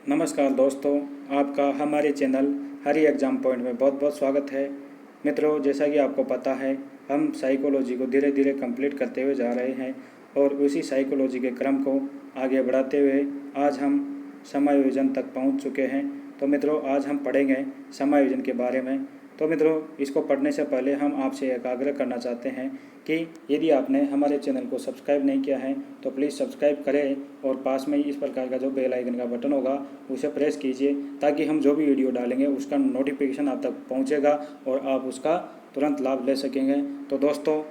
नमस्कार दोस्तों, आपका हमारे चैनल हरी एग्ज़ाम पॉइंट में बहुत बहुत स्वागत है। मित्रों, जैसा कि आपको पता है, हम साइकोलॉजी को धीरे धीरे कंप्लीट करते हुए जा रहे हैं और उसी साइकोलॉजी के क्रम को आगे बढ़ाते हुए आज हम समायोजन तक पहुंच चुके हैं। तो मित्रों, आज हम पढ़ेंगे समायोजन के बारे में। तो मित्रों, इसको पढ़ने से पहले हम आपसे एक आग्रह करना चाहते हैं कि यदि आपने हमारे चैनल को सब्सक्राइब नहीं किया है तो प्लीज़ सब्सक्राइब करें और पास में इस प्रकार का जो बेल आइकन का बटन होगा उसे प्रेस कीजिए, ताकि हम जो भी वीडियो डालेंगे उसका नोटिफिकेशन आप तक पहुंचेगा और आप उसका तुरंत लाभ ले सकेंगे। तो दोस्तों,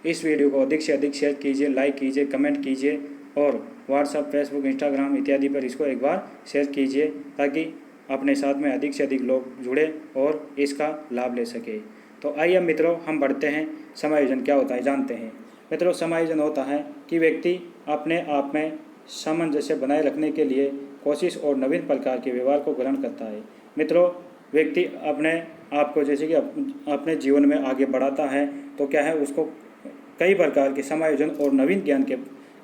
इस वीडियो को अधिक से अधिक शेयर कीजिए, लाइक कीजिए, कमेंट कीजिए और व्हाट्सएप, फेसबुक, इंस्टाग्राम इत्यादि पर इसको एक बार शेयर कीजिए, ताकि अपने साथ में अधिक से अधिक लोग जुड़े और इसका लाभ ले सके। तो आइए मित्रों, हम बढ़ते हैं। समायोजन क्या होता है जानते हैं। मित्रों, समायोजन होता है कि व्यक्ति अपने आप में सामंजस्य बनाए रखने के लिए कोशिश और नवीन प्रकार के व्यवहार को ग्रहण करता है। मित्रों, व्यक्ति अपने आप को जैसे कि अपने जीवन में आगे बढ़ाता है तो क्या है, उसको कई प्रकार के समायोजन और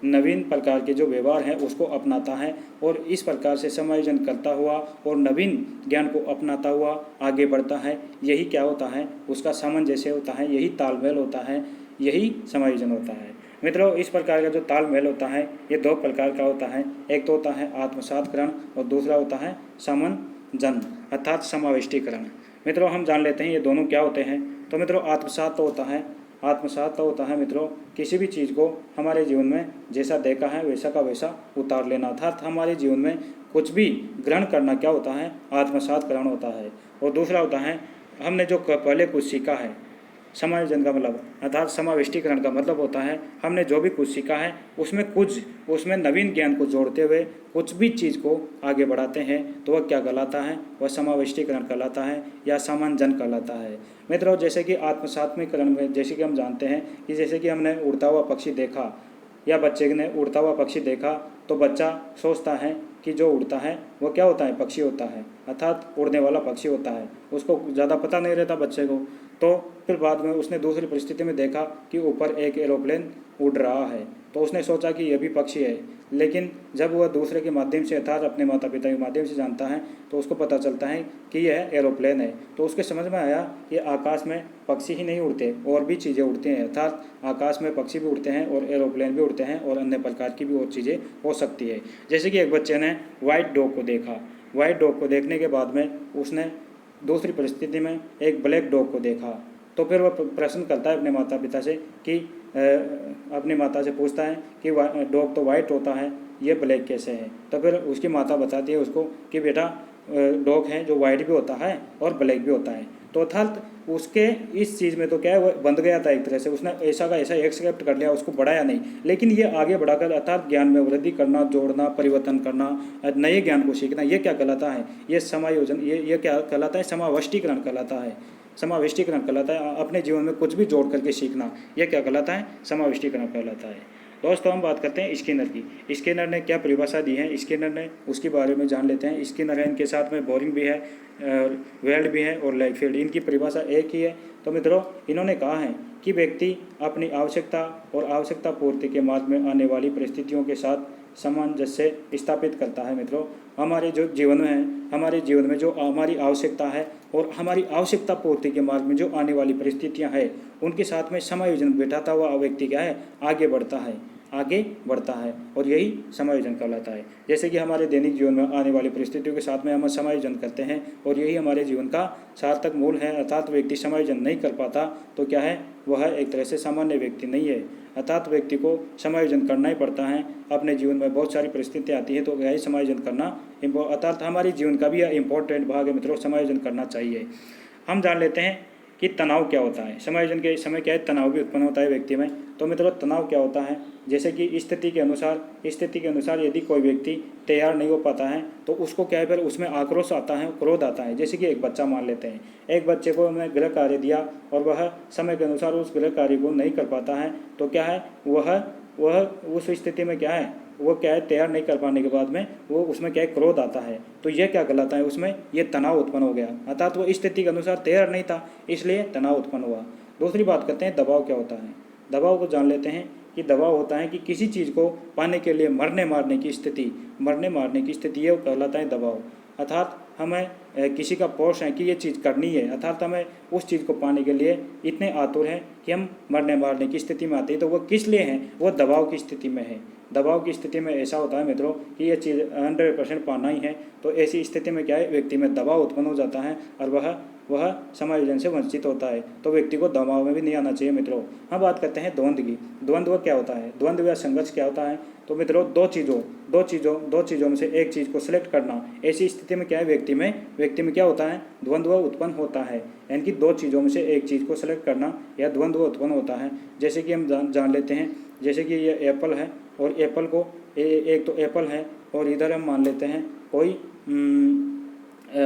नवीन प्रकार के जो व्यवहार हैं उसको अपनाता है और इस प्रकार से समायोजन करता हुआ और नवीन ज्ञान को अपनाता हुआ आगे बढ़ता है। यही क्या होता है, उसका सामंजस्य होता है, यही तालमेल होता है, यही समायोजन होता है। मित्रों, इस प्रकार का जो तालमेल होता है ये दो प्रकार का होता है। एक तो होता है आत्मसातकरण और दूसरा होता है सामंजन अर्थात समाविष्टीकरण। मित्रों, हम जान लेते हैं ये दोनों क्या होते हैं। तो मित्रों, आत्मसात होता है मित्रों, किसी भी चीज़ को हमारे जीवन में जैसा देखा है वैसा का वैसा उतार लेना, अर्थात हमारे जीवन में कुछ भी ग्रहण करना क्या होता है, आत्मसातकरण होता है। और दूसरा होता है हमने जो पहले कुछ सीखा है, समायोजन का मतलब अर्थात समाविष्टीकरण का मतलब होता है हमने जो भी कुछ सीखा है उसमें नवीन ज्ञान को जोड़ते हुए कुछ भी चीज़ को आगे बढ़ाते हैं, तो वह क्या कहलाता है, वह समाविष्टीकरण कहलाता है या सामंजन कहलाता है। मित्रों, जैसे कि आत्मसात्मीकरण में जैसे कि हम जानते हैं कि जैसे कि हमने उड़ता हुआ पक्षी देखा या बच्चे ने उड़ता हुआ पक्षी देखा तो बच्चा सोचता है कि जो उड़ता है वो क्या होता है, पक्षी होता है, अर्थात उड़ने वाला पक्षी होता है। उसको ज़्यादा पता नहीं रहता बच्चे को। तो फिर बाद में उसने दूसरी परिस्थिति में देखा कि ऊपर एक एरोप्लेन उड़ रहा है, तो उसने सोचा कि यह भी पक्षी है। लेकिन जब वह दूसरे के माध्यम से अर्थात अपने माता पिता के माध्यम से जानता है तो उसको पता चलता है कि यह एरोप्लेन है। तो उसके समझ में आया कि आकाश में पक्षी ही नहीं उड़ते, और भी चीज़ें उड़ती हैं, अर्थात आकाश में पक्षी भी उड़ते हैं और एरोप्लेन भी उड़ते हैं और अन्य प्रकार की भी और चीज़ें हो सकती है। जैसे कि एक बच्चे ने वाइट डॉग को देखा। वाइट डॉग को देखने के बाद में उसने दूसरी परिस्थिति में एक ब्लैक डॉग को देखा। तो फिर वह प्रश्न करता है अपने माता पिता से कि अपनी माता से पूछता है कि डॉग तो वाइट होता है, ये ब्लैक कैसे है। तो फिर उसकी माता बताती है उसको कि बेटा डॉग है जो वाइट भी होता है और ब्लैक भी होता है। तो अर्थात उसके इस चीज़ में तो क्या है, वो बंध गया था एक तरह से, उसने ऐसा का ऐसा एक्सेप्ट कर लिया, उसको बढ़ाया नहीं। लेकिन ये आगे बढ़ाकर अर्थात ज्ञान में वृद्धि करना, जोड़ना, परिवर्तन करना, नए ज्ञान को सीखना, ये क्या कहलाता है, ये समायोजन, ये क्या कहलाता है, समाविष्टीकरण कहलाता है। समाविष्टीकरण कहलाता है अपने जीवन में कुछ भी जोड़ करके सीखना, यह क्या कहलाता है, समाविष्टीकरण कहलाता है। दोस्तों, हम बात करते हैं स्किनर की। स्किनर ने क्या परिभाषा दी है, स्किनर ने उसके बारे में जान लेते हैं। स्किनर है, इनके साथ में बोरिंग भी है, वेल्ड भी है और लाइफील्ड, इनकी परिभाषा एक ही है। तो मित्रों, इन्होंने कहा है कि व्यक्ति अपनी आवश्यकता और आवश्यकता पूर्ति के मार्ग में आने वाली परिस्थितियों के साथ सामंजस्य स्थापित करता है। मित्रों, हमारे जो जीवन में है, हमारे जीवन में जो हमारी आवश्यकता है और हमारी आवश्यकता पूर्ति के मार्ग में जो आने वाली परिस्थितियां हैं उनके साथ में समायोजन बैठाता हुआ व्यक्ति क्या है, आगे बढ़ता है और यही समायोजन कहलाता है। जैसे कि हमारे दैनिक जीवन में आने वाली परिस्थितियों के साथ में हम समायोजन करते हैं और यही हमारे जीवन का सार्थक मूल है। अर्थात व्यक्ति समायोजन नहीं कर पाता तो क्या है, वह एक तरह से सामान्य व्यक्ति नहीं है। अर्थात व्यक्ति को समायोजन करना ही पड़ता है। अपने जीवन में बहुत सारी परिस्थितियाँ आती हैं तो यही समायोजन करना अर्थात हमारे जीवन का भी यह इम्पोर्टेंट भाग है। मित्रों, समायोजन करना चाहिए। हम जान लेते हैं कि तनाव क्या होता है। समायोजन के समय क्या है, तनाव भी उत्पन्न होता है व्यक्ति में। तो मित्रों, तनाव क्या होता है, जैसे कि स्थिति के अनुसार यदि कोई व्यक्ति तैयार नहीं हो पाता है तो उसको क्या है, फिर उसमें आक्रोश आता है, क्रोध आता है। जैसे कि एक बच्चा मान लेते हैं, एक बच्चे को हमने गृह कार्य दिया और वह समय के अनुसार उस गृह कार्य को नहीं कर पाता है तो क्या है, वह उस स्थिति में क्या है, वो क्या है, तैयार नहीं कर पाने के बाद में वो उसमें क्या है, क्रोध आता है। तो यह क्या कहलाता है, उसमें ये तनाव उत्पन्न हो गया, अर्थात वो स्थिति के अनुसार तैयार नहीं था इसलिए तनाव उत्पन्न हुआ। दूसरी बात करते हैं दबाव क्या होता है। दबाव को जान लेते हैं कि दबाव होता है कि किसी चीज़ को पाने के लिए मरने मारने की स्थिति ये कहलाता है दबाव। अर्थात हमें किसी का पोष है कि ये चीज़ करनी है, अर्थात हमें उस चीज़ को पाने के लिए इतने आतुर हैं कि हम मरने मारने की स्थिति में आते हैं। तो वो किस लिए हैं? वो दबाव की स्थिति में है। दबाव की स्थिति में ऐसा होता है मित्रों कि ये चीज़ 100% पाना ही है। तो ऐसी स्थिति में क्या है, व्यक्ति में दबाव उत्पन्न हो जाता है और वह समायोजन से वंचित होता है। तो व्यक्ति को दबाव में भी नहीं आना चाहिए मित्रों। हम बात करते हैं द्वंद्व की। द्वंद्व क्या होता है? द्वंद्व या संघर्ष क्या होता है? तो मित्रों दो चीज़ों में से एक चीज़ को सिलेक्ट करना। ऐसी स्थिति में क्या है, व्यक्ति में क्या होता है, द्वंद्व उत्पन्न होता है। यानी कि दो चीज़ों में से एक चीज़ को सिलेक्ट करना या द्वंद्व उत्पन्न होता है। जैसे कि हम जान लेते हैं, जैसे कि ये एप्पल है और एप्पल को एक तो एप्पल है और इधर हम मान लेते हैं कोई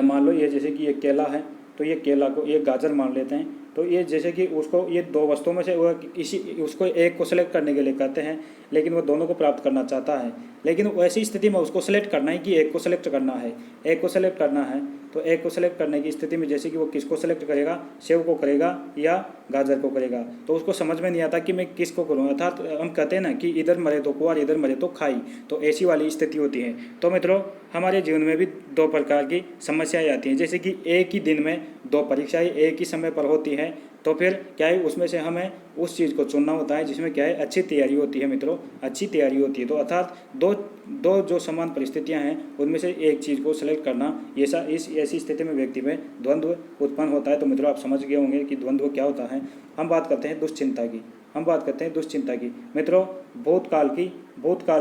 मान लो ये जैसे कि ये केला है, तो ये केला को एक गाजर मान लेते हैं। तो ये जैसे कि उसको ये दो वस्तुओं में से उसको एक को सिलेक्ट करने के लिए कहते हैं, लेकिन वो दोनों को प्राप्त करना चाहता है। लेकिन वैसी स्थिति में उसको सिलेक्ट करना है कि एक को सिलेक्ट करना है, तो एक को सिलेक्ट करने की स्थिति में जैसे कि वो किसको सिलेक्ट करेगा, सेब को करेगा या गाजर को करेगा। तो उसको समझ में नहीं आता कि मैं किसको करूँ। अर्थात हम कहते हैं ना कि इधर मरे तो कुआर, इधर मरे तो खाई। तो ऐसी वाली स्थिति होती है। तो मित्रों हमारे जीवन में भी दो प्रकार की समस्याएं आती हैं। जैसे कि एक ही दिन में दो परीक्षाएं एक ही समय पर होती है, तो फिर क्या है, उसमें से हमें उस चीज़ को चुनना होता है जिसमें क्या है, अच्छी तैयारी होती है मित्रों, अच्छी तैयारी होती है। तो अर्थात दो जो समान परिस्थितियां हैं उनमें से एक चीज़ को सिलेक्ट करना, ऐसी स्थिति में व्यक्ति में द्वंद्व उत्पन्न होता है। तो मित्रों आप समझ गए होंगे कि द्वंद्व क्या होता है। हम बात करते हैं दुश्चिंता की। मित्रों भूतकाल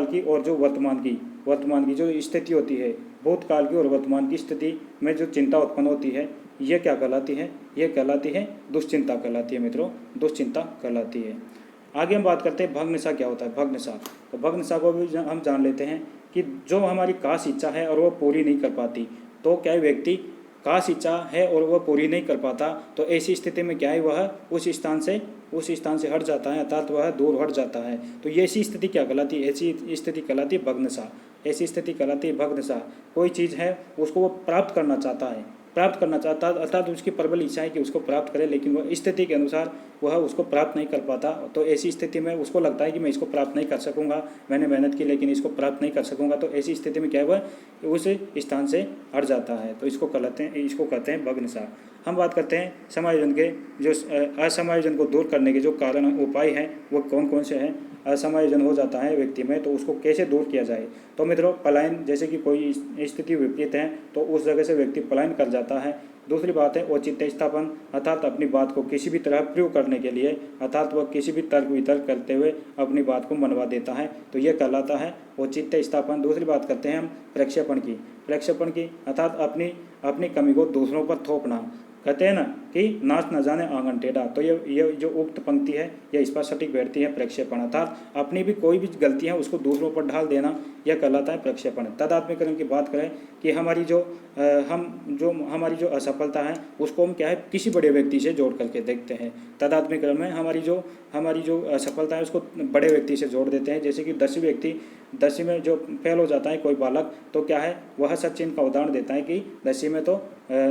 की और जो वर्तमान की जो स्थिति होती है, भूतकाल की और वर्तमान की स्थिति में जो चिंता उत्पन्न होती है, ये क्या कहलाती है? ये कहलाती है दुश्चिंता कहलाती है मित्रों, दुश्चिंता कहलाती है। आगे हम बात करते हैं भग्नसा क्या होता है। भग्नसा, तो भग्नसा को भी हम जान लेते हैं कि जो हमारी खास इच्छा है और वो पूरी नहीं कर पाती। तो क्या है, व्यक्ति खास इच्छा है और वह पूरी नहीं कर पाता, तो ऐसी स्थिति में क्या है, वह उस स्थान से हट जाता है, अर्थात वह दूर हट जाता है। तो ये ऐसी स्थिति क्या कहलाती है? ऐसी स्थिति कहलाती है भग्नसा। ऐसी स्थिति कहलाती है भग्नसा। कोई चीज़ है उसको वो प्राप्त करना चाहता है, अर्थात उसकी प्रबल इच्छा है कि उसको प्राप्त करे, लेकिन वह स्थिति के अनुसार वह उसको प्राप्त नहीं कर पाता। तो ऐसी स्थिति में उसको लगता है कि मैं इसको प्राप्त नहीं कर सकूंगा, मैंने मेहनत की लेकिन इसको प्राप्त नहीं कर सकूंगा। तो ऐसी स्थिति में क्या है, वह उस स्थान से हट जाता है। तो इसको कहते हैं भग्नसा। हम बात करते हैं समायोजन के, जो असमायोजन को दूर करने के जो कारण उपाय हैं वो कौन कौन से हैं। असमायोजन हो जाता है व्यक्ति में, तो उसको कैसे दूर किया जाए। तो मित्रों पलायन, जैसे कि कोई स्थिति विपरीत है तो उस जगह से व्यक्ति पलायन कर जाता है। दूसरी बात है औचित्य स्थापन, अर्थात अपनी बात को किसी भी तरह प्रूव करने के लिए, अर्थात वह किसी भी तर्क वितर्क करते हुए अपनी बात को मनवा देता है, तो यह कहलाता है औचित्य स्थापन। दूसरी बात करते हैं हम प्रक्षेपण की, अर्थात अपनी कमी को दूसरों पर थोपना। कहते हैं ना कि नाच न जाने आंगन टेढ़ा। तो ये जो उक्त पंक्ति है यह इस पर सटीक बैठती है, प्रक्षेपण। अर्थात अपनी भी कोई भी गलती है उसको दूसरों पर ढाल देना, यह कहलाता है प्रक्षेपण। तदात्मीकरण की बात करें कि हमारी जो असफलता है उसको हम क्या है, किसी बड़े व्यक्ति से जोड़ करके देखते हैं। तदात्मीकरण में हमारी जो असफलता है उसको बड़े व्यक्ति से जोड़ देते हैं। जैसे कि 10वीं में जो फेल हो जाता है कोई बालक, तो क्या है, वह सचिन का उदाहरण देता है कि 10वीं में तो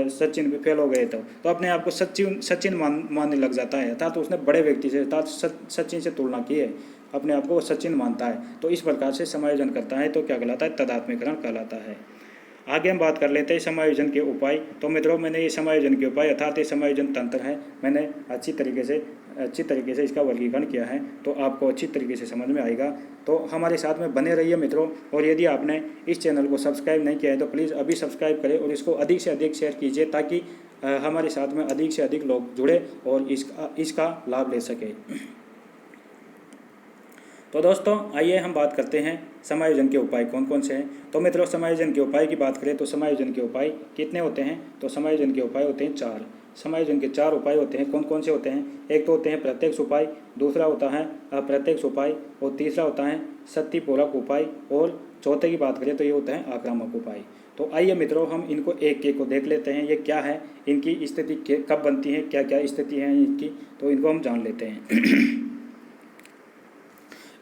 सचिन भी फेल हो गए तो अपने आप को सचिन मानने लग जाता है, अर्थात उसने बड़े व्यक्ति से, अर्थात सचिन से तुलना की है, अपने आप को वो सचिन मानता है। तो इस प्रकार से समायोजन करता है, तो क्या कहलाता है, तदात्मीकरण कहलाता है। आगे हम बात कर लेते हैं समायोजन के उपाय। तो मित्रों मैंने ये समायोजन के उपाय अर्थात ये समायोजन तंत्र है, मैंने अच्छी तरीके से इसका वर्गीकरण किया है, तो आपको अच्छी तरीके से समझ में आएगा। तो हमारे साथ में बने रहिए मित्रों, और यदि आपने इस चैनल को सब्सक्राइब नहीं किया है तो प्लीज़ अभी सब्सक्राइब करें और इसको अधिक से अधिक शेयर कीजिए, ताकि हमारे साथ में अधिक से अधिक लोग जुड़े और इसका लाभ ले सके। तो दोस्तों आइए हम बात करते हैं समायोजन के उपाय कौन कौन से हैं। तो मित्रों समायोजन के उपाय की बात करें तो समायोजन के उपाय कितने होते हैं, तो समायोजन के उपाय होते हैं 4। समायोजन के 4 उपाय होते हैं। कौन कौन से होते हैं? एक तो होते हैं प्रत्यक्ष उपाय, दूसरा होता है अप्रत्यक्ष उपाय, और तीसरा होता है सत्यपूरक उपाय, और चौथे की बात करें तो ये होता है आक्रामक उपाय। तो आइए मित्रों हम इनको एक एक को देख लेते हैं, ये क्या है, इनकी स्थिति कब बनती है, क्या क्या स्थिति है इनकी, तो इनको हम जान लेते हैं।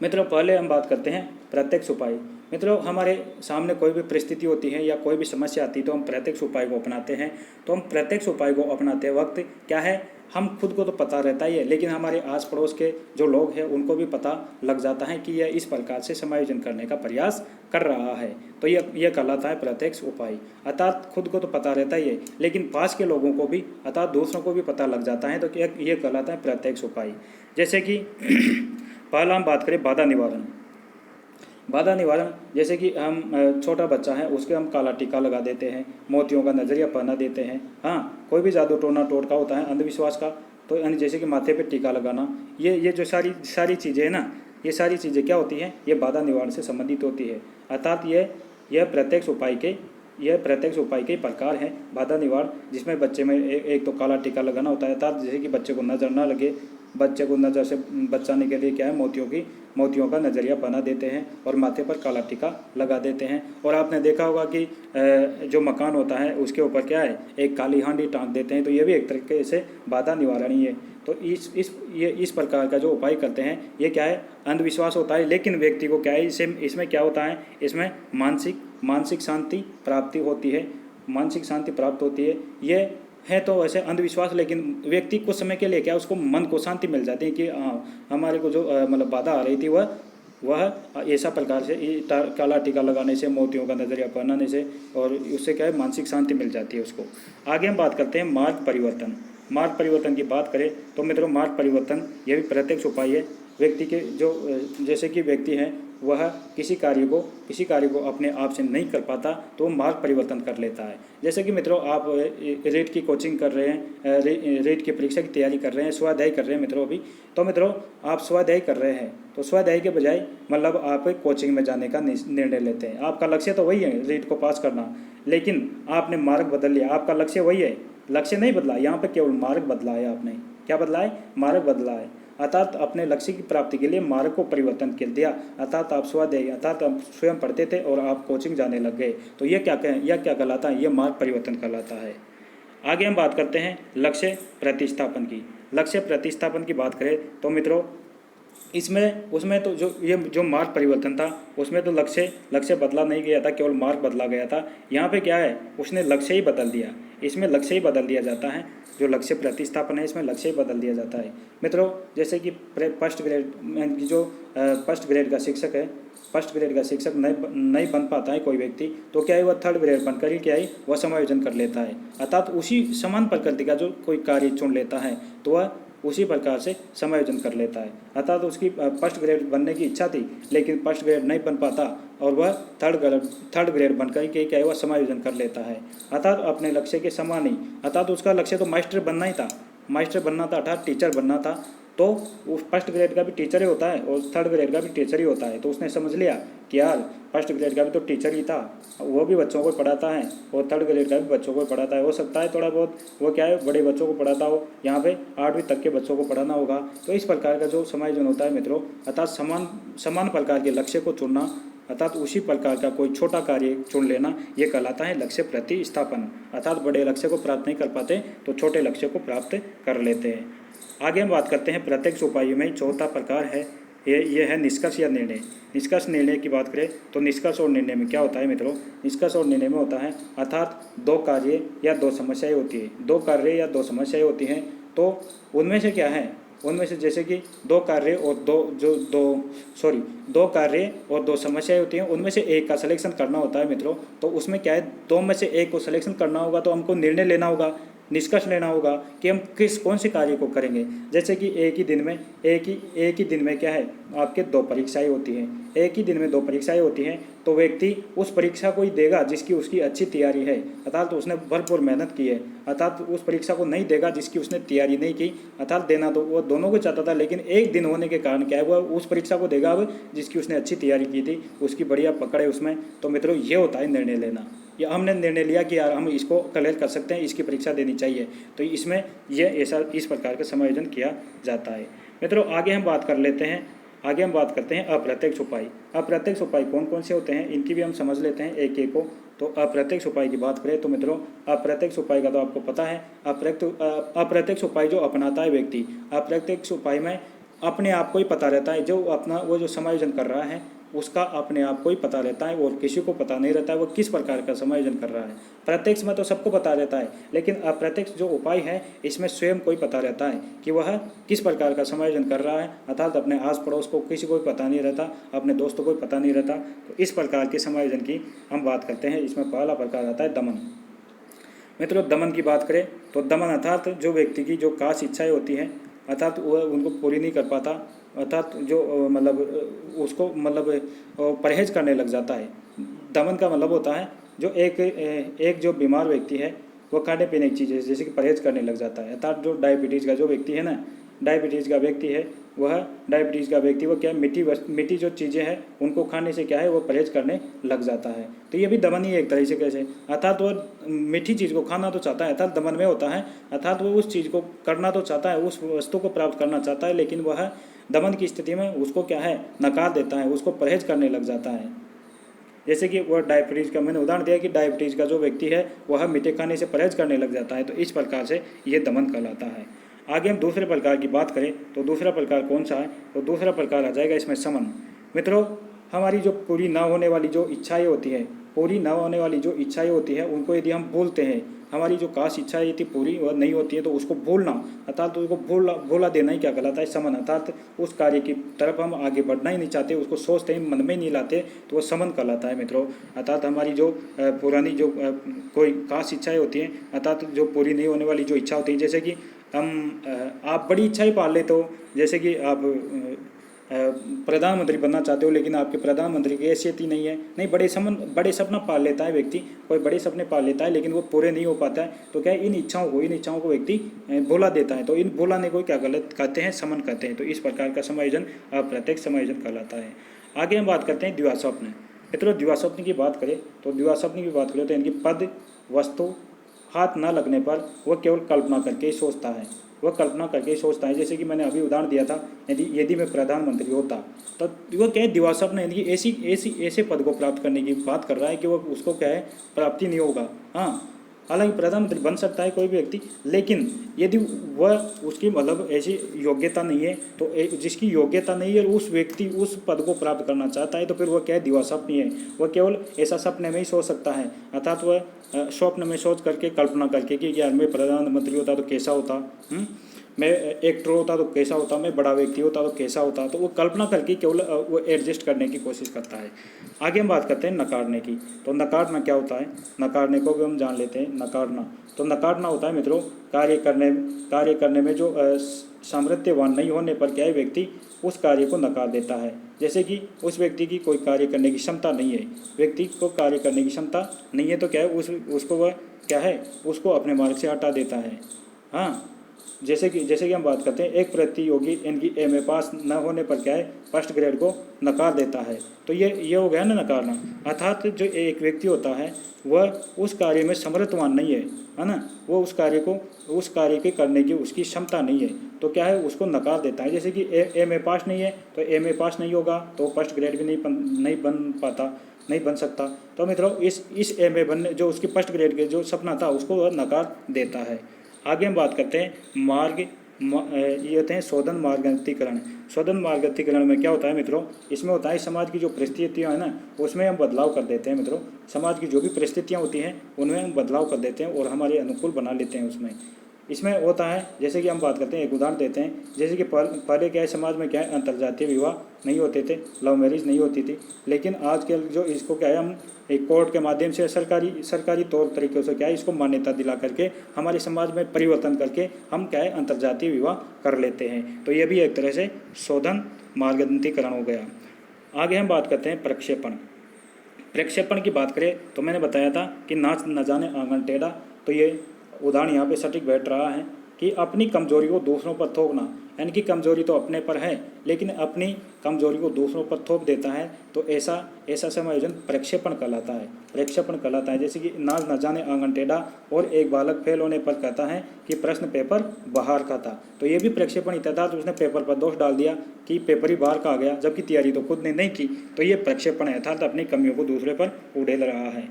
मित्रों पहले हम बात करते हैं प्रत्यक्ष उपाय। मित्रों हमारे सामने कोई भी परिस्थिति होती है या कोई भी समस्या आती है तो हम प्रत्यक्ष उपाय को अपनाते हैं। तो हम प्रत्यक्ष उपाय को अपनाते वक्त क्या है, हम खुद को तो पता रहता ही है, लेकिन हमारे आस पड़ोस के जो लोग हैं उनको भी पता लग जाता है कि यह इस प्रकार से समायोजन करने का प्रयास कर रहा है। तो यह कहलाता है प्रत्यक्ष उपाय। अर्थात खुद को तो पता रहता ही है, लेकिन पास के लोगों को भी अर्थात दूसरों को भी पता लग जाता है, तो यह कहलाता है प्रत्यक्ष उपाय। जैसे कि पहला हम बात करें बाधा निवारण। बाधा निवारण जैसे कि हम छोटा बच्चा है उसके हम काला टीका लगा देते हैं, मोतियों का नजरिया पहना देते हैं। हाँ, कोई भी जादू टोना टोटका होता है अंधविश्वास का, तो जैसे कि माथे पे टीका लगाना, ये जो सारी चीज़ें हैं ना, ये सारी चीज़ें क्या होती हैं, ये बाधा निवारण से संबंधित होती है। अर्थात यह प्रत्यक्ष उपाय के प्रकार हैं बाधा निवारण, जिसमें बच्चे में एक तो काला टीका लगाना होता है, अर्थात जैसे कि बच्चे को नज़र ना लगे, बच्चे को नज़र से बचाने के लिए क्या है, मोतियों का नज़रिया बना देते हैं और माथे पर काला टीका लगा देते हैं। और आपने देखा होगा कि जो मकान होता है उसके ऊपर क्या है, एक काली हांडी टांग देते हैं, तो ये भी एक तरीके से बाधा निवारण ही है। तो इस प्रकार का जो उपाय करते हैं ये क्या है, अंधविश्वास होता है, लेकिन व्यक्ति को क्या है, इसमें क्या होता है, इसमें मानसिक शांति प्राप्ति होती है, मानसिक शांति प्राप्त होती है। ये है तो वैसे अंधविश्वास, लेकिन व्यक्ति कुछ समय के लिए क्या उसको मन को शांति मिल जाती है कि हमारे को जो मतलब बाधा आ रही थी वह ऐसा प्रकार से काला टीका लगाने से, मोतियों का नजरिया पहनाने से, और उससे क्या है मानसिक शांति मिल जाती है उसको। आगे हम बात करते हैं मार्ग परिवर्तन। मार्ग परिवर्तन की बात करें तो मित्रों, मार्ग परिवर्तन यह भी प्रत्यक्ष उपाय है। व्यक्ति के जो जैसे कि व्यक्ति हैं वह किसी कार्य को अपने आप से नहीं कर पाता तो वो मार्ग परिवर्तन कर लेता है। जैसे कि मित्रों, आप रेट की कोचिंग कर रहे हैं, रेट की परीक्षा की तैयारी कर रहे हैं, स्वाध्याय कर रहे हैं मित्रों अभी, तो मित्रों आप स्वाध्याय कर रहे हैं, तो स्वाध्याय के बजाय मतलब आप कोचिंग में जाने का निर्णय लेते हैं। आपका लक्ष्य तो वही है, रेट को पास करना, लेकिन आपने मार्ग बदल लिया। आपका लक्ष्य वही है, लक्ष्य नहीं बदला, यहाँ पर केवल मार्ग बदला है। आपने क्या बदला है, मार्ग बदला है। अर्थात अपने लक्ष्य की प्राप्ति के लिए मार्ग को परिवर्तन कर दिया। अर्थात आप स्वाध्याय अर्थात आप स्वयं पढ़ते थे और आप कोचिंग जाने लग गए, तो यह क्या कहलाता है, यह मार्ग परिवर्तन कहलाता है। आगे हम बात करते हैं लक्ष्य प्रतिस्थापन की। लक्ष्य प्रतिस्थापन की बात करें तो मित्रों, उसमें तो जो मार्ग परिवर्तन था उसमें तो लक्ष्य बदला नहीं गया था, केवल मार्ग बदला गया था। यहाँ पे क्या है, उसने लक्ष्य ही बदल दिया, इसमें लक्ष्य ही बदल दिया जाता है। जो लक्ष्य प्रतिस्थापन है इसमें लक्ष्य ही बदल दिया जाता है। मित्रों, जैसे कि फर्स्ट ग्रेड का शिक्षक है, फर्स्ट ग्रेड का शिक्षक नहीं बन पाता है कोई व्यक्ति, तो क्या है वह थर्ड ग्रेड बनकर ही क्या है वह समायोजन कर लेता है। अर्थात उसी समान प्रकृति का जो कोई कार्य चुन लेता है तो वह उसी प्रकार से समायोजन कर लेता है। अर्थात उसकी फर्स्ट ग्रेड बनने की इच्छा थी, लेकिन फर्स्ट ग्रेड नहीं बन पाता और वह थर्ड ग्रेड बनकर के क्या है वह समायोजन कर लेता है। अर्थात अपने लक्ष्य के समान ही, अर्थात उसका लक्ष्य तो मास्टर बनना ही था, अर्थात टीचर बनना था, तो उस फर्स्ट ग्रेड का भी टीचर ही होता है और थर्ड ग्रेड का भी टीचर ही होता है। तो उसने समझ लिया कि यार फर्स्ट ग्रेड का भी तो टीचर ही था, वो भी बच्चों को पढ़ाता है और थर्ड ग्रेड का भी बच्चों को पढ़ाता है। हो सकता है थोड़ा बहुत वो क्या है बड़े बच्चों को पढ़ाता हो, यहाँ पे 8वीं तक के बच्चों को पढ़ाना होगा। तो इस प्रकार का जो समायोजन होता है मित्रों, अर्थात समान प्रकार के लक्ष्य को चुनना, अर्थात उसी प्रकार का कोई छोटा कार्य चुन लेना, ये कहलाता है लक्ष्य प्रतिस्थापन। अर्थात बड़े लक्ष्य को प्राप्त नहीं कर पाते तो छोटे लक्ष्य को प्राप्त कर लेते हैं। आगे हम बात करते हैं प्रत्यक्ष उपायों में चौथा प्रकार है, ये है निष्कर्ष या निर्णय। निष्कर्ष निर्णय की बात करें तो निष्कर्ष और निर्णय में क्या होता है मित्रों, निष्कर्ष और निर्णय में होता है अर्थात दो कार्य या दो समस्याएं होती हैं, तो उनमें से क्या है, उनमें से जैसे कि दो कार्य और दो समस्याएं होती हैं, उनमें से एक का सिलेक्शन करना होता है मित्रों। तो उसमें क्या है, दो में से एक को सिलेक्शन करना होगा, तो हमको निर्णय लेना होगा, निष्कर्ष लेना होगा कि हम कौन से कार्य को करेंगे। जैसे कि एक ही दिन में क्या है आपके दो परीक्षाएं होती हैं, एक ही दिन में दो परीक्षाएं होती हैं, तो व्यक्ति उस परीक्षा को ही देगा जिसकी उसकी अच्छी तैयारी है, अर्थात तो उसने भरपूर मेहनत की है। अर्थात उस परीक्षा को नहीं देगा जिसकी उसने तैयारी नहीं की, अर्थात देना तो वो दोनों को चाहता था, लेकिन एक दिन होने के कारण क्या है वह उस परीक्षा को देगा अब जिसकी उसने अच्छी तैयारी की थी, उसकी बढ़िया पकड़ है उसमें। तो मित्रों ये होता है निर्णय लेना। या हमने निर्णय लिया कि यार हम इसको क्लियर कर सकते हैं, इसकी परीक्षा देनी चाहिए, तो इसमें यह इस प्रकार का समायोजन किया जाता है। मित्रों आगे हम बात करते हैं अप्रत्यक्ष उपाय। अप्रत्यक्ष उपाय कौन कौन से होते हैं इनकी भी हम समझ लेते हैं एक एक को। तो अप्रत्यक्ष उपाय की बात करें तो मित्रों, अप्रत्यक्ष उपाय का तो आपको पता है, अप्रत्यक्ष उपाय जो अपनाता है व्यक्ति, अप्रत्यक्ष उपाय में अपने आप को ही पता रहता है, वो जो समायोजन कर रहा है उसका अपने आप को ही पता रहता है और किसी को पता नहीं रहता है वो किस प्रकार का समायोजन कर रहा है। प्रत्यक्ष में तो सबको पता रहता है, लेकिन अप्रत्यक्ष जो उपाय है इसमें स्वयं को ही पता रहता है कि वह किस प्रकार का समायोजन कर रहा है, अर्थात अपने आस पड़ोस को किसी को पता नहीं रहता, अपने दोस्तों को पता नहीं रहता। तो इस प्रकार के समायोजन की हम बात करते हैं। इसमें पहला प्रकार आता है दमन। मित्रों, दमन की बात करें तो दमन अर्थात जो व्यक्ति की जो खास इच्छाएं होती हैं, अर्थात वह उनको पूरी नहीं कर पाता, अर्थात जो मतलब उसको मतलब परहेज करने लग जाता है। दमन का मतलब होता है जो एक जो बीमार व्यक्ति है वो खाने पीने की चीज़ें जैसे कि परहेज करने लग जाता है। अर्थात जो डायबिटीज़ का जो व्यक्ति है ना, डायबिटीज़ का व्यक्ति है वो क्या है, मीठी जो चीज़ें हैं उनको खाने से क्या है वो परहेज करने लग जाता है। तो ये भी दमन ही है एक तरह से। कैसे, अर्थात वो मीठी चीज़ को खाना तो चाहता है, अर्थात दमन में होता है, अर्थात वो उस चीज़ को करना तो चाहता है, उस वस्तु को प्राप्त करना चाहता है, लेकिन वह दमन की स्थिति में उसको क्या है नकार देता है, उसको परहेज करने लग जाता है। जैसे कि वह डायबिटीज़ का मैंने उदाहरण दिया कि डायबिटीज़ का जो व्यक्ति है वह मीठे खाने से परहेज करने लग जाता है। तो इस प्रकार से ये दमन कहलाता है। आगे हम दूसरे प्रकार की बात करें तो दूसरा प्रकार कौन सा है, तो दूसरा प्रकार आ जाएगा इसमें समन। मित्रों, हमारी जो पूरी ना होने वाली जो इच्छाएं होती है, उनको यदि हम भूलते हैं, हमारी जो खास इच्छा थी पूरी वह नहीं होती है तो उसको भूलना, अर्थात तो उसको भूला देना ही क्या कहलाता है, समन। अर्थात उस कार्य की तरफ हम आगे बढ़ना ही नहीं चाहते, उसको सोचते ही मन में नहीं लाते तो वह समन कहलाता है। मित्रों, अर्थात हमारी जो पुरानी जो कोई खास इच्छाएं होती हैं, अर्थात जो पूरी नहीं होने वाली जो इच्छा होती है, जैसे कि आप बड़ी इच्छाएं पाल लेते हो, जैसे कि आप प्रधानमंत्री बनना चाहते हो लेकिन आपके प्रधानमंत्री की हैसियत ही नहीं है। नहीं, बड़े सपना पाल लेता है व्यक्ति, कोई बड़े सपने पाल लेता है लेकिन वो पूरे नहीं हो पाता है, तो क्या है इन इच्छाओं को व्यक्ति भुला देता है। तो इन भुलाने को क्या गलत कहते हैं, समन कहते हैं। तो इस प्रकार का समायोजन अप्रत्यक्ष समायोजन कहलाता है। आगे हम बात करते हैं दिवास्वप्न। मित्रों, दिवास्वप्न की बात करें तो इनकी पद वस्तु हाथ न लगने पर वह केवल कल्पना करके ही सोचता है। जैसे कि मैंने अभी उदाहरण दिया था, यदि मैं प्रधानमंत्री होता, तो वह क्या है दिवास्वप्न है, ऐसे पद को प्राप्त करने की बात कर रहा है कि वह उसको क्या है प्राप्ति नहीं होगा। हाँ, हालांकि प्रधानमंत्री बन सकता है कोई भी व्यक्ति, लेकिन यदि वह उसकी मतलब ऐसी योग्यता नहीं है, तो जिसकी योग्यता नहीं है उस व्यक्ति उस पद को प्राप्त करना चाहता है, तो फिर वह क्या है दिवास्वप्न है। वह केवल ऐसा सपने में ही सोच सकता है, अर्थात वह स्वप्न में सोच करके कल्पना करके कि यार मैं प्रधानमंत्री होता तो कैसा होता, मैं एक्टर होता तो कैसा होता, मैं बड़ा व्यक्ति होता तो कैसा होता, तो वो कल्पना करके केवल वो एडजस्ट करने की कोशिश करता है। आगे हम बात करते हैं नकारने की। तो नकारना क्या होता है, नकारने को भी हम जान लेते हैं। नकारना होता है मित्रों कार्य करने में जो सामर्थ्यवान नहीं होने पर क्या है व्यक्ति उस कार्य को नकार देता है। जैसे कि उस व्यक्ति की कोई कार्य करने की क्षमता नहीं है, तो क्या है उसको वह क्या है उसको अपने मार्ग से हटा देता है। हाँ, जैसे कि हम बात करते हैं एक प्रतियोगी इनकी एमए पास न होने पर क्या है फर्स्ट ग्रेड को नकार देता है। तो ये हो गया ना नकारना, अर्थात जो एक व्यक्ति होता है वह उस कार्य में समर्थवान नहीं है ना, वो उस कार्य के करने की उसकी क्षमता नहीं है, तो क्या है उसको नकार देता है। जैसे कि एमए पास नहीं है तो एमए पास नहीं होगा तो फर्स्ट ग्रेड भी नहीं बन सकता। तो मित्रों इस एमए बनने जो उसकी फर्स्ट ग्रेड के जो सपना था उसको वह नकार देता है। आगे हम बात करते हैं ये होते हैं शोधन मार्गतीकरण में क्या होता है मित्रों, इसमें होता है समाज की जो परिस्थितियाँ हैं ना उसमें हम बदलाव कर देते हैं। मित्रों, समाज की जो भी परिस्थितियाँ होती हैं उनमें हम बदलाव कर देते हैं और हमारे अनुकूल बना लेते हैं उसमें। इसमें होता है जैसे कि हम बात करते हैं, एक उदाहरण देते हैं, जैसे कि पहले क्या है समाज में क्या है अंतर्जातीय विवाह नहीं होते थे, लव मैरिज नहीं होती थी, लेकिन आजकल जो इसको क्या है हम एक कोर्ट के माध्यम से सरकारी तौर तरीक़ों से क्या है इसको मान्यता दिला करके हमारे समाज में परिवर्तन करके हम क्या है अंतर्जातीय विवाह कर लेते हैं। तो ये भी एक तरह से शोधन मार्गदंतीकरण हो गया। आगे हम बात करते हैं प्रक्षेपण की बात करें तो मैंने बताया था कि नाच न जाने आंगन टेढ़ा, तो ये उदाहरण यहाँ पे सटीक बैठ रहा है कि अपनी कमजोरी को दूसरों पर थोपना, यानी कि कमजोरी तो अपने पर है लेकिन अपनी कमजोरी को दूसरों पर थोप देता है, तो ऐसा समायोजन प्रक्षेपण कहलाता है। जैसे कि नाच न जाने आंगन टेढ़ा और एक बालक फेल होने पर कहता है कि प्रश्न पेपर बाहर का था, तो ये भी प्रक्षेपण ही था, तो उसने पेपर पर दोष डाल दिया कि पेपर ही बाहर का आ गया जबकि तैयारी तो खुद ने नहीं की। तो ये प्रक्षेपण है, अर्थात अपनी कमियों को दूसरे पर उड़ेल रहा है।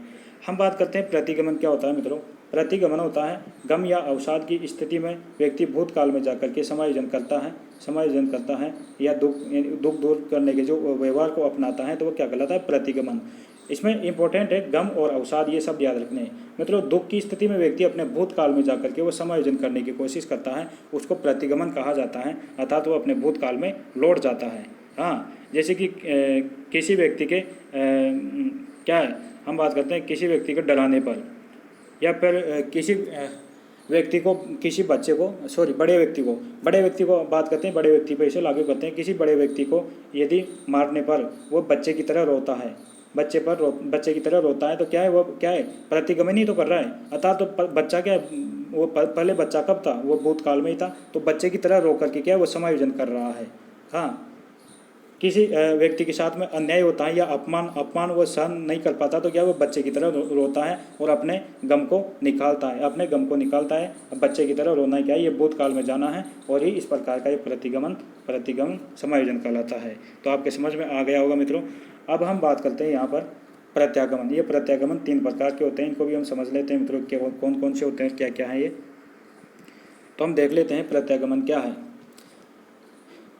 हम बात करते हैं प्रतिगमन क्या होता है मित्रों। प्रतिगमन होता है गम या अवसाद की स्थिति में व्यक्ति भूतकाल में जाकर के समायोजन करता है या दुख दूर करने के जो व्यवहार को अपनाता है, तो वो क्या कहलाता है? प्रतिगमन। इसमें इंपॉर्टेंट है गम और अवसाद, ये सब याद रखने हैं। मतलब दुख की स्थिति में व्यक्ति अपने भूतकाल में जाकर के वो समायोजन करने की कोशिश करता है, उसको प्रतिगमन कहा जाता है, अर्थात वो अपने भूतकाल में लौट जाता है। हाँ, जैसे कि किसी व्यक्ति के क्या है, हम बात करते हैं किसी व्यक्ति को डराने पर, या फिर किसी व्यक्ति को, किसी बच्चे को, बड़े व्यक्ति को बात करते हैं, बड़े व्यक्ति पर इसे लागू करते हैं। किसी बड़े व्यक्ति को यदि मारने पर वो बच्चे की तरह रोता है, बच्चे की तरह रोता है, तो क्या है? वो क्या है? प्रतिगमन ही तो कर रहा है। अर्थात तो बच्चा क्या है, वो पहले बच्चा कब था? वो भूतकाल में ही था, तो बच्चे की तरह रो करके क्या है? वो समायोजन कर रहा है। हाँ, किसी व्यक्ति के साथ में अन्याय होता है या अपमान वो सहन नहीं कर पाता, तो क्या वो बच्चे की तरह रोता है और अपने गम को निकालता है। अब बच्चे की तरह रोना क्या है? ये भूतकाल में जाना है, और ही इस प्रकार का ये प्रतिगमन समायोजन कहलाता है। तो आपके समझ में आ गया होगा मित्रों। अब हम बात करते हैं यहाँ पर प्रत्यागमन। ये प्रत्यागमन 3 प्रकार के होते हैं, इनको भी हम समझ लेते हैं मित्रों, क्या कौन कौन से होते हैं, क्या क्या है ये। तो हम देख लेते हैं प्रत्यागमन क्या है।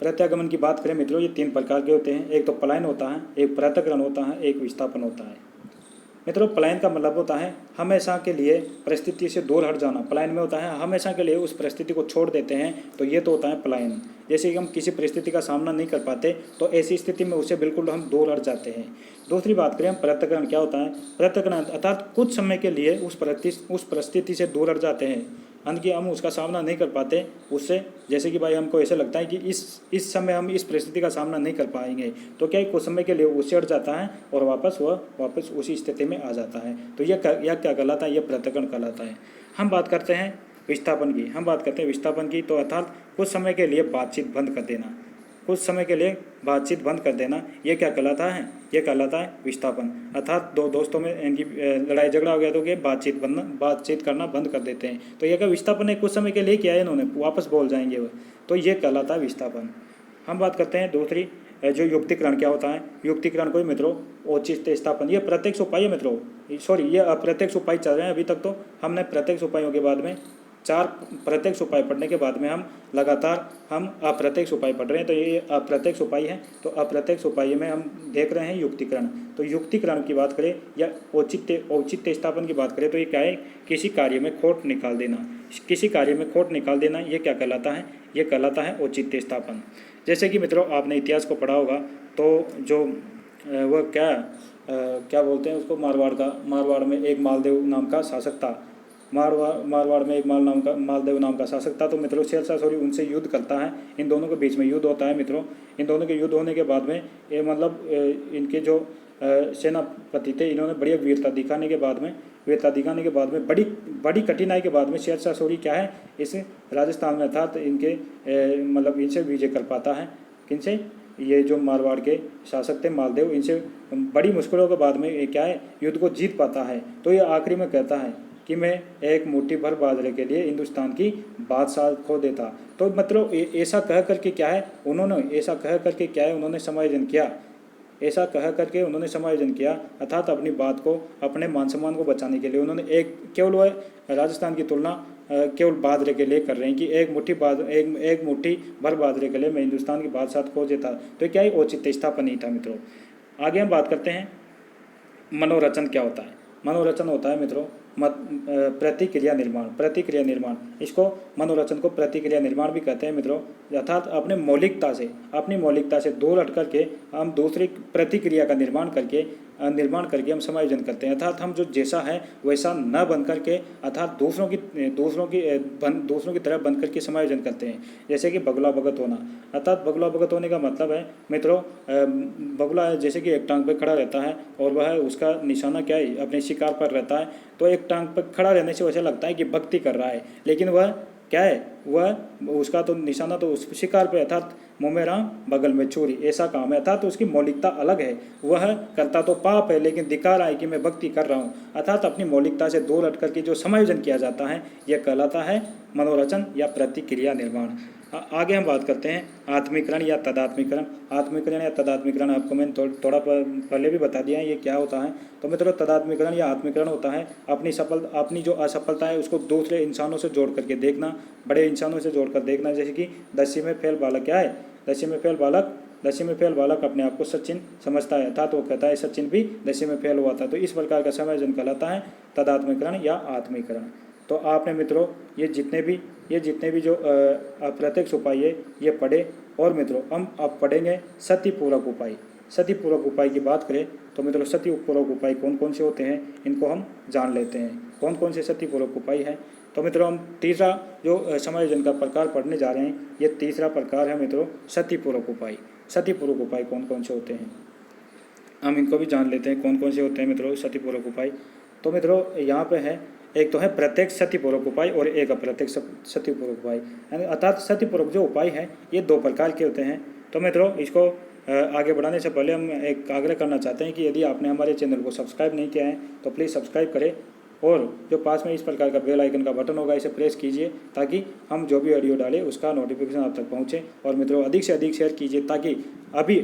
प्रत्यागमन की बात करें मित्रों, ये 3 प्रकार के होते हैं। एक तो पलायन होता है, एक पृथक्करण होता है, एक विस्थापन होता है। मित्रों, पलायन का मतलब होता है हमेशा के लिए परिस्थिति से दूर हट जाना। पलायन में होता है हमेशा के लिए उस परिस्थिति को छोड़ देते हैं, तो ये तो होता है पलायन। जैसे कि हम किसी परिस्थिति का सामना नहीं कर पाते, तो ऐसी स्थिति में उससे बिल्कुल हम दूर हट जाते हैं। दूसरी बात करें हम पृथक्करण, क्या होता है? पृथक्करण अर्थात कुछ समय के लिए उस परिस्थिति से दूर हट जाते हैं, यानी कि हम उसका सामना नहीं कर पाते उससे। जैसे कि भाई हमको ऐसे लगता है कि इस समय हम इस परिस्थिति का सामना नहीं कर पाएंगे, तो क्या कुछ समय के लिए उससे हट जाता है और वापस उसी स्थिति में आ जाता है। तो यह क्या कहलाता है? यह पृथक्करण कहलाता है। हम बात करते हैं विस्थापन की। तो अर्थात कुछ समय के लिए बातचीत बंद कर देना, ये क्या कहलाता है? ये कहलाता है विस्थापन। अर्थात दो दोस्तों में इनकी लड़ाई झगड़ा हो गया, तो ये बातचीत करना बंद कर देते हैं, तो ये क्या विस्थापन है? कुछ समय के लिए किया है इन्होंने, वापस बोल जाएंगे वो, तो ये कहलाता है विस्थापन। हम बात करते हैं दूसरी, जो युक्तिकरण क्या होता है? युक्तिकरण को मित्रों औचित्य स्थापन, ये प्रत्यक्ष उपाय है मित्रों, ये अप्रत्यक्ष उपाय चल रहे हैं अभी तक। तो हमने प्रत्यक्ष उपायों के बाद में 4 प्रत्यक्ष उपाय पढ़ने के बाद में हम लगातार अप्रत्यक्ष उपाय पढ़ रहे हैं, तो ये अप्रत्यक्ष उपाय है। तो अप्रत्यक्ष उपाय में हम देख रहे हैं युक्तिकरण। तो युक्तिकरण की बात करें या औचित्य स्थापन की बात करें, तो ये क्या है? किसी कार्य में खोट निकाल देना, ये क्या कहलाता है? ये कहलाता है औचित्य स्थापन। जैसे कि मित्रों आपने इतिहास को पढ़ा होगा, तो जो वो क्या बोलते हैं उसको, मारवाड़ में एक मालदेव नाम का शासक था। मारवाड़ में एक मालदेव नाम का शासक था। तो मित्रों शेरशाह सूरी उनसे युद्ध करता है, इन दोनों के बीच में युद्ध होता है मित्रों। इन दोनों के युद्ध होने के बाद में ये मतलब इनके जो सेनापति थे, इन्होंने बढ़िया वीरता दिखाने के बाद में बड़ी कठिनाई के बाद में शेरशाह सूरी क्या है, इस राजस्थान में था, तो इनके मतलब इनसे विजय कर पाता है। किनसे? ये जो मारवाड़ के शासक थे मालदेव, इनसे बड़ी मुश्किलों के बाद में ये क्या है, युद्ध को जीत पाता है। तो ये आखिरी में कहता है कि मैं एक मुट्ठी भर बाजरे के लिए हिंदुस्तान की बादशाह खो देता। तो मतलब ऐसा कह करके क्या है उन्होंने समायोजन किया, अर्थात अपनी बात को, अपने मान सम्मान को बचाने के लिए उन्होंने केवल वह राजस्थान की तुलना केवल बाजरे के लिए कर रहे हैं कि एक मुट्ठी भर बाजरे के लिए मैं हिंदुस्तान की बादशाह खो देता। तो क्या ही औचित्य स्थापन नहीं था मित्रों। आगे हम बात करते हैं मनोरचन क्या होता है। मनोरचन होता है मित्रों प्रतिक्रिया निर्माण। इसको मनोरचन को प्रतिक्रिया निर्माण भी कहते हैं मित्रों। अर्थात अपनी मौलिकता से दूर हट करके हम दूसरी प्रतिक्रिया का निर्माण करके हम समायोजन करते हैं। अर्थात हम जो जैसा है वैसा न बन करके, अर्थात दूसरों की तरह बन करके समायोजन करते हैं। जैसे कि बगुला भगत होना। अर्थात बगुला भगत होने का मतलब है मित्रों, बगुला जैसे कि एक टांग पे खड़ा रहता है और वह उसका निशाना क्या है, अपने शिकार पर रहता है। तो एक टांग पर खड़ा रहने से वैसा लगता है कि भक्ति कर रहा है, लेकिन वह क्या है, वह उसका तो निशाना तो उस शिकार पे, अर्थात मुँह में राम बगल में छुरी, ऐसा काम है। अर्थात उसकी मौलिकता अलग है। वह करता तो पाप है लेकिन दिखा रहा है कि मैं भक्ति कर रहा हूँ। अर्थात अपनी मौलिकता से दूर हट करके जो समायोजन किया जाता है यह कहलाता है मनोरचन या प्रतिक्रिया निर्माण। आगे हम बात करते हैं आत्मीकरण या तदात्मीकरण। आत्मीकरण या तदात्मीकरण आपको मैंने थोड़ा पहले भी बता दिया है ये क्या होता है। तो मित्रों, तदात्मीकरण या आत्मीकरण होता है अपनी जो असफलता है उसको दूसरे इंसानों से जोड़ करके देखना, बड़े इंसानों से जोड़कर देखना। जैसे कि 10वीं में फेल बालक क्या है, 10वीं में फेल बालक अपने आप को सचिन समझता है, अर्थात वो कहता है सचिन भी 10वीं में फेल हुआ था। तो इस प्रकार का समायोजन कहलाता है तदात्मीकरण या आत्मीकरण। तो आपने मित्रों ये जितने भी जो अप्रत्यक्ष उपाय है ये पढ़े। और मित्रों हम अब पढ़ेंगे सतिपूरक उपाय। सतिपूरक उपाय की बात करें तो मित्रों सतिपूरक उपाय कौन कौन से होते हैं इनको हम जान लेते हैं। कौन कौन से सतिपूरक उपाय हैं? तो मित्रों हम तीसरा जो समायोजन का प्रकार पढ़ने जा रहे हैं, ये तीसरा प्रकार है मित्रों सतिपूरक उपाय। सतिपूरक उपाय कौन कौन से होते हैं हम इनको भी जान लेते हैं। कौन कौन से होते हैं मित्रों सतिपूरक उपाय? तो मित्रों यहाँ पे है, एक तो है प्रत्यक्ष सतिपूरक उपाय और एक अप्रत्यक्ष सतिपूरक उपाय। यानी अर्थात सतिपूरक जो उपाय है ये दो प्रकार के होते हैं। तो मित्रों इसको आगे बढ़ाने से पहले हम एक आग्रह करना चाहते हैं कि यदि आपने हमारे चैनल को सब्सक्राइब नहीं किया है तो प्लीज़ सब्सक्राइब करें और जो पास में इस प्रकार का बेल आइकन का बटन होगा इसे प्रेस कीजिए ताकि हम जो भी ऑडियो डालें उसका नोटिफिकेशन आप तक पहुँचे। और मित्रों अधिक से अधिक शेयर कीजिए ताकि अभी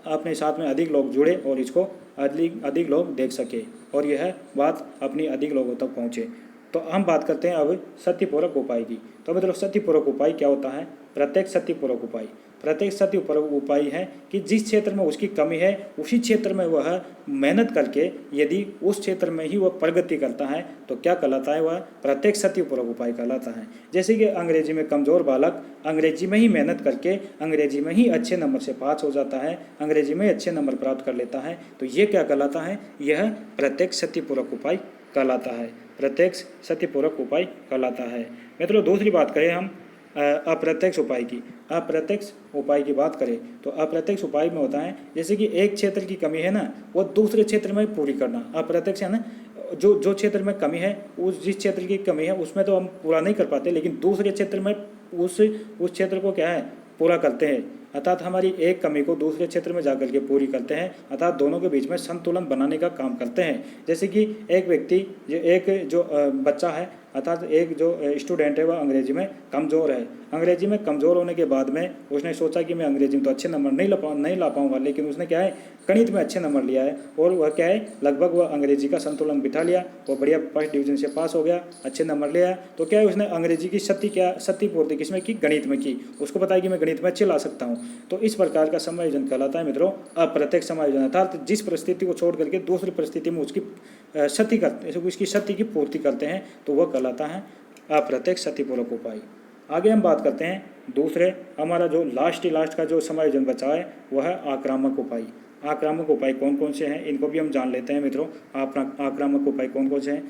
अपने साथ में अधिक लोग जुड़े और इसको अधिक लोग देख सके और यह बात अपनी अधिक लोगों तक पहुँचे। तो हम बात करते हैं अब सतिपूरक उपाय की। तो मतलब सतिपूरक उपाय क्या होता है? प्रत्यक्ष सतिपूरक उपाय। प्रत्यक्ष सतिपूरक उपाय है कि जिस क्षेत्र में उसकी कमी है उसी क्षेत्र में वह मेहनत करके यदि उस क्षेत्र में ही वह प्रगति करता है तो क्या कहलाता है? वह प्रत्यक्ष सतिपूरक उपाय कहलाता है। जैसे कि अंग्रेजी में कमज़ोर बालक अंग्रेजी में ही मेहनत करके अंग्रेजी में ही अच्छे नंबर से पास हो जाता है, अंग्रेजी में अच्छे नंबर प्राप्त कर लेता है, तो ये क्या कहलाता है? यह प्रत्यक्ष सतिपूरक उपाय कहलाता है। प्रत्यक्ष सतिपूरक उपाय कहलाता है। मित्रों दूसरी बात करें हम अप्रत्यक्ष उपाय की। अप्रत्यक्ष उपाय की बात करें तो अप्रत्यक्ष उपाय में होता है जैसे कि एक क्षेत्र की कमी है ना वो दूसरे क्षेत्र में पूरी करना। अप्रत्यक्ष है ना, जो क्षेत्र में कमी है जिस क्षेत्र की कमी है उसमें तो हम पूरा नहीं कर पाते लेकिन दूसरे क्षेत्र में उस क्षेत्र को क्या है पूरा करते हैं। अर्थात हमारी एक कमी को दूसरे क्षेत्र में जाकर के पूरी करते हैं, अर्थात दोनों के बीच में संतुलन बनाने का काम करते हैं। जैसे कि एक व्यक्ति जो बच्चा है अर्थात एक जो स्टूडेंट है वह अंग्रेजी में कमज़ोर है। अंग्रेजी में कमज़ोर होने के बाद में उसने सोचा कि मैं अंग्रेजी में तो अच्छे नंबर नहीं ला पाऊँगा, लेकिन उसने क्या है गणित में अच्छे नंबर लिया है और वह क्या है लगभग वह अंग्रेजी का संतुलन बिठा लिया, वो बढ़िया फर्स्ट डिवीजन से पास हो गया, अच्छे नंबर लिया। तो क्या है उसने अंग्रेजी की सत्ती पूर्ति किसमें की? गणित में की। उसको पता है कि मैं गणित में अच्छे ला सकता हूँ। तो इस प्रकार का समायोजन कहलाता है मित्रों अप्रत्यक्ष समायोजन। अर्थात जिस परिस्थिति को छोड़ करके दूसरी परिस्थिति में उसकी सत्ती की पूर्ति करते हैं तो वह कहलाता है अप्रत्यक्ष सतिपूरक उपाय। आगे हम बात करते हैं दूसरे, हमारा जो लास्ट का जो समायोजन बचा है वह है आक्रामक उपाय। आक्रामक उपाय कौन कौन से हैं इनको भी हम जान लेते हैं मित्रों। आक्रामक उपाय कौन कौन से हैं?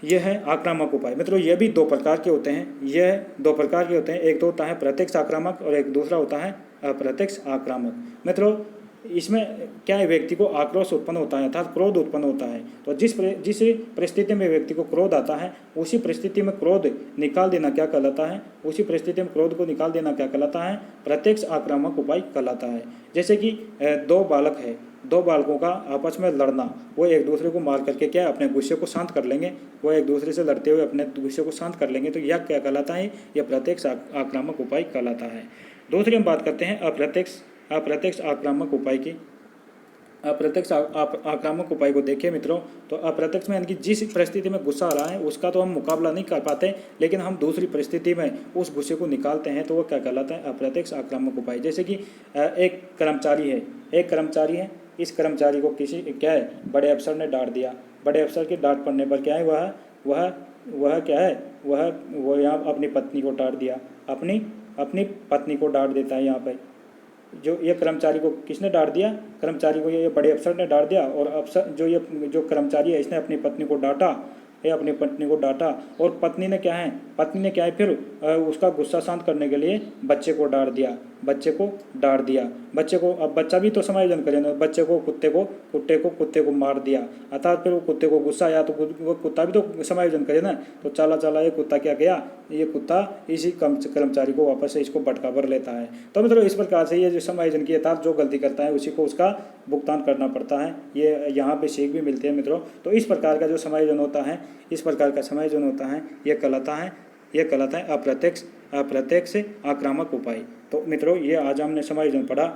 यह है आक्रामक उपाय। मित्रों ये भी दो प्रकार के होते हैं। एक तो होता है प्रत्यक्ष आक्रामक और एक दूसरा होता है अप्रत्यक्ष आक्रामक। मित्रों इसमें क्या है, व्यक्ति को आक्रोश उत्पन्न होता है अर्थात क्रोध उत्पन्न होता है। तो जिस परिस्थिति में व्यक्ति को क्रोध आता है उसी परिस्थिति में क्रोध निकाल देना क्या कहलाता है? उसी परिस्थिति में क्रोध को निकाल देना क्या कहलाता है? प्रत्यक्ष आक्रामक उपाय कहलाता है। जैसे कि दो बालक है, दो बालकों का आपस में लड़ना, वो एक दूसरे को मार करके क्या अपने गुस्से को शांत कर लेंगे, वो एक दूसरे से लड़ते हुए अपने गुस्से को शांत कर लेंगे, तो यह क्या कहलाता है? यह प्रत्यक्ष आक्रामक उपाय कहलाता है। दूसरी हम बात करते हैं अप्रत्यक्ष आक्रामक उपाय की। अप्रत्यक्ष आक्रामक उपाय को देखिए मित्रों, तो अप्रत्यक्ष में यानी कि जिस परिस्थिति में गुस्सा आ रहा है उसका तो हम मुकाबला नहीं कर पाते, लेकिन हम दूसरी परिस्थिति में उस गुस्से को निकालते हैं, तो वो क्या कहलाता है? अप्रत्यक्ष आक्रामक उपाय। जैसे कि एक कर्मचारी है, इस कर्मचारी को किसी क्या है बड़े अफसर ने डांट दिया। बड़े अफसर के डांट पड़ने पर क्या है वह क्या है वो यहाँ अपनी पत्नी को डांट दिया, अपनी पत्नी को डांट देता है। यहाँ पे जो ये कर्मचारी को किसने डांट दिया? कर्मचारी को ये बड़े अफसर ने डांट दिया, और अफसर जो कर्मचारी है इसने अपनी पत्नी को डांटा, और पत्नी ने क्या है फिर उसका गुस्सा शांत करने के लिए बच्चे को डांट दिया। बच्चे को डांट दिया। बच्चे को, अब बच्चा भी तो समायोजन करे ना, बच्चे को कुत्ते को मार दिया, अर्थात फिर वो कुत्ते को गुस्सा आया तो वो कुत्ता भी तो समायोजन करे ना। तो चला ये कुत्ता क्या किया, ये कुत्ता इसी कर्मचारी को वापस से इसको भटका कर लेता है। तो मित्रों इस प्रकार से ये जो समायोजन की अर्थात जो गलती करता है उसी को उसका भुगतान करना पड़ता है। ये यहाँ पे सीख भी मिलती है मित्रों। तो इस प्रकार का जो समायोजन होता है, इस प्रकार का समायोजन होता है, ये कहलाता है अप्रत्यक्ष आक्रामक उपाय। तो मित्रों ये आज हमने समायोजन पढ़ा,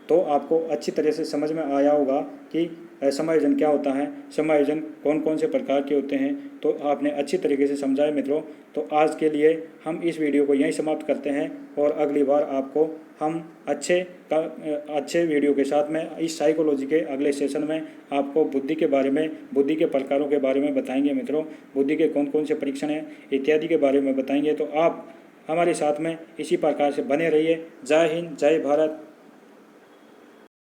तो आपको अच्छी तरह से समझ में आया होगा कि समायोजन क्या होता है, समायोजन कौन कौन से प्रकार के होते हैं, तो आपने अच्छी तरीके से समझा है मित्रों। तो आज के लिए हम इस वीडियो को यहीं समाप्त करते हैं और अगली बार आपको हम अच्छे वीडियो के साथ में इस साइकोलॉजी के अगले सेशन में आपको बुद्धि के प्रकारों के बारे में बताएंगे मित्रों। बुद्धि के कौन कौन से परीक्षण हैं इत्यादि के बारे में बताएंगे। तो आप हमारे साथ में इसी प्रकार से बने रहिए। जय हिंद, जय भारत।